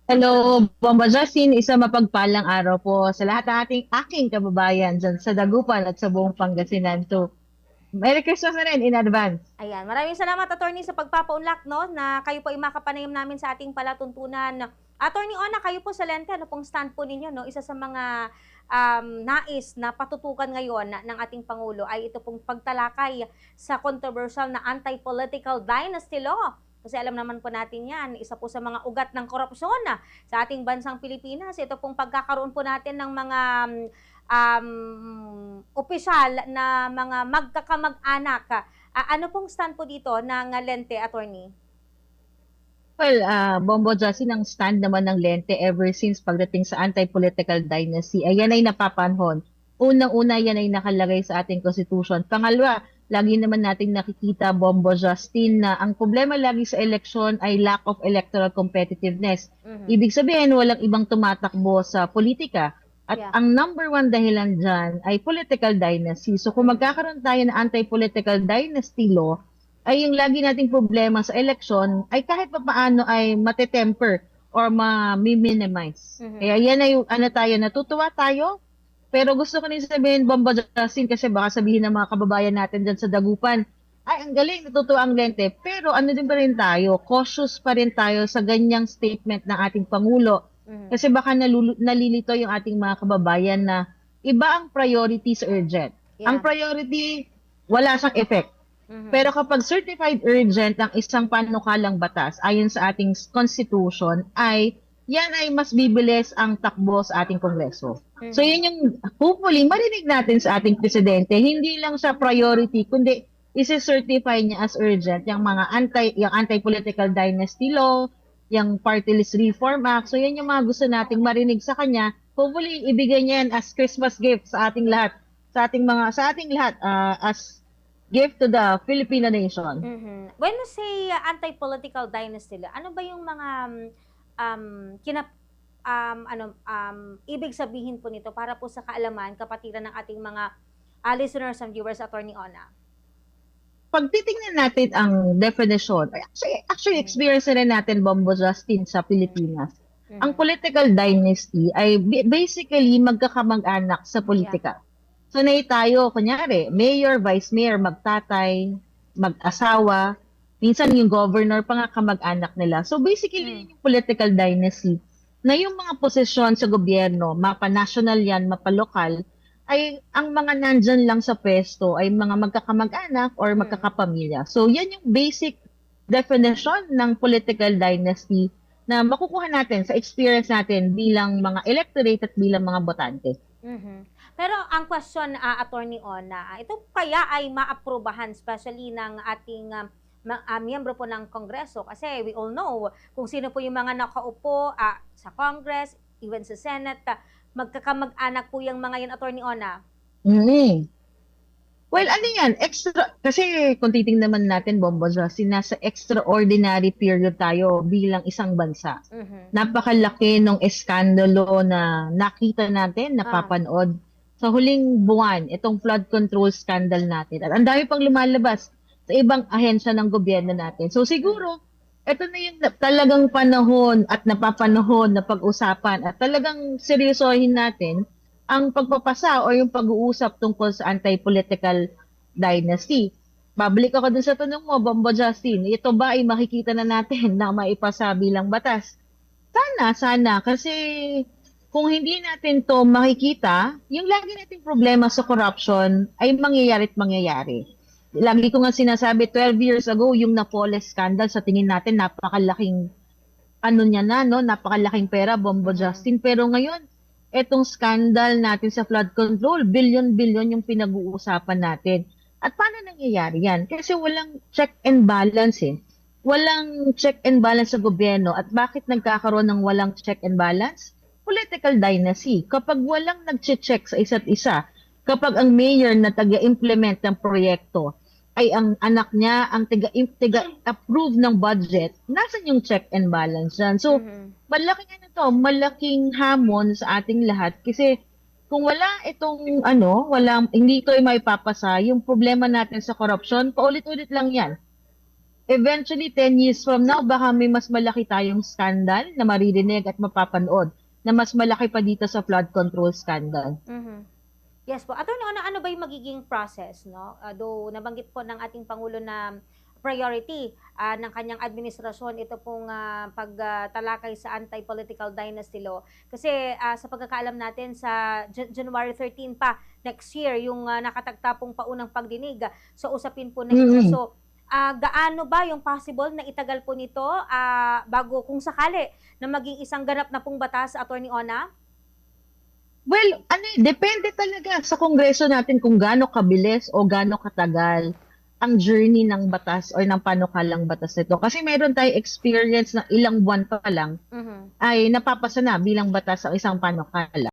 Hello, Bomba Justin. Isang mapagpalang araw po sa lahat ng aking kababayan dyan sa Dagupan at sa buong Pangasinan. So, Merry Christmas na rin in advance. Ayan, maraming salamat attorney sa pagpapaunlak no na kayo po ay makapanayam namin sa ating palatuntunan. Attorney Ona, kayo po sa Lente, ano pong stand po ninyo no? Isa sa mga nais na patutukan ngayon ng ating pangulo ay ito pong pagtalakay sa controversial na anti-political dynasty law. Kasi alam naman po natin yan, isa po sa mga ugat ng korupsyon sa ating bansang Pilipinas. Ito pong pagkakaroon po natin ng mga opisyal na mga magkakamag-anak. Ano pong stand po dito ng Lente, attorney? Well, Bombo Justin, ang stand naman ng Lente ever since pagdating sa anti-political dynasty, ay yan ay napapanhon. Unang-una, yan ay nakalagay sa ating constitution. Pangalawa, lagi naman nating nakikita, Bombo Justin, na ang problema lagi sa eleksyon ay lack of electoral competitiveness. Mhm. Ibig sabihin, walang ibang tumatakbo sa politika. At Yeah. ang number one dahilan dyan ay political dynasty. So kung Mhm. magkakaroon tayo ng anti-political dynasty law, ay yung lagi nating problema sa election ay kahit pa paano ay matetemper or ma-minimize. Mhm. Kaya yan ay ano tayo, natutuwa tayo, pero gusto ko rin sabihin, Bomba Justin, kasi baka sabihin ng mga kababayan natin dyan sa Dagupan, ay, ang galing, natutuwa ang Lente. Pero ano din pa rin tayo, cautious pa rin tayo sa ganyang statement ng ating Pangulo. Mhm. Kasi baka nalilito yung ating mga kababayan na iba ang priority sa urgent. Ang Yeah. priority, wala siyang effect. Mhm. Pero kapag certified urgent ang isang panukalang batas ayon sa ating constitution, ay yan ay mas bibilis ang takbo sa ating kongreso. So Mhm. yun yung hopefully marinig natin sa ating presidente, hindi lang sa priority, kundi isi-certify niya as urgent yung anti-political dynasty law, yung party list reform act. So yan yung mga gusto nating marinig sa kanya. Hopefully ibigay niya yan as Christmas gift sa ating lahat, sa ating lahat as gift to the Filipino nation. Mhm. When you say anti-political dynasty, ano ba yung mga kinap ibig sabihin po nito para po sa kaalaman, kapatiran ng ating mga listeners and viewers, attorney Ona? Pag titingnan natin ang definition, actually Mhm. experience na rin natin, Bombo Justin, sa Mhm. Pilipinas. Ang Mhm. political dynasty ay basically magkakamag-anak sa Yeah. politika. Sanay tayo, kunyari, mayor, vice mayor, magtatay, mag-asawa, minsan yung governor pa nga kamag-anak nila. So basically, Mhm. yun yung political dynasty na yung mga posisyon sa gobyerno, mapa-national yan, mapa-lokal, ay ang mga nandyan lang sa pwesto ay mga magkakamag-anak or Mhm. magkakapamilya. So yan yung basic definition ng political dynasty na makukuha natin sa experience natin bilang mga electorate at bilang mga botante. Mhm. Pero ang question, attorney Ona, ito kaya ay maaprubahan especially ng ating miyembro po ng Kongreso, kasi we all know kung sino po yung mga nakaupo sa Congress, even sa Senate, magkakamag-anak po yung mga yan, attorney Ona. Mm. Well, ano Mhm. yan? Extra, kasi kung titingnan naman natin, Bombo Justin, nasa extraordinary period tayo bilang isang bansa. Mhm. Napakalaki ng eskandalo na nakita natin, Ah. napapanood sa huling buwan, itong flood control scandal natin. At ang dami pang lumalabas sa ibang ahensya ng gobyerno natin. So Mhm. siguro, ito na yung talagang panahon at napapanahon na pag-usapan at talagang seryosohin natin ang pagpapasa o yung pag-uusap tungkol sa anti-political dynasty. Babalik ako dun sa tanong mo, Bombo Justin, ito ba ay makikita na natin na maipasa bilang batas? Sana, kasi kung hindi natin to makikita, yung lagi nating problema sa corruption ay mangyayari at mangyayari. Lagi ko nga sinasabi, 12 years ago, yung Napoli scandal, sa tingin natin, napakalaking ano niya na, no? Napakalaking pera, Bombo Mhm. Justin. Pero ngayon, etong scandal natin sa flood control, billion-billion yung pinag-uusapan natin. At paano nangyayari yan? Kasi walang check and balance eh. Walang check and balance sa gobyerno. At bakit nagkakaroon ng walang check and balance? Political dynasty. Kapag walang nag-check sa isa't isa, kapag ang mayor na taga-implement ng proyekto ay ang anak niya ang tiga-approve ng budget, nasan yung check and balance dyan? So, Mhm. malaking ano to, malaking hamon sa ating lahat kasi kung wala itong hindi ito ay maipapasa, yung problema natin sa corruption, paulit-ulit lang yan. eventually 10 years from now, baka may mas malaki tayong scandal na maririnig at mapapanood na mas malaki pa dito sa flood control scandal. Mhm. Yes po. Attorney Ona, ano ba yung magiging process, no? Though nabanggit po ng ating Pangulo na priority ng kanyang administrasyon ito pong pagtalakay sa anti-political dynasty law. Kasi sa pagkakaalam natin sa January 13 pa next year yung nakatagtapong paunang pagdinig sa usapin po na ito. Mm-mm. So, gaano ba yung possible na itagal po nito bago kung sakali na maging isang ganap na pong batas, Attorney Ona? Well, depende talaga sa Kongreso natin kung gaano kabilis o gaano katagal ang journey ng batas o ng panukalang batas nito. Kasi meron tayong experience na ilang buwan pa lang Mhm. ay napapasa na bilang batas ang isang panukala.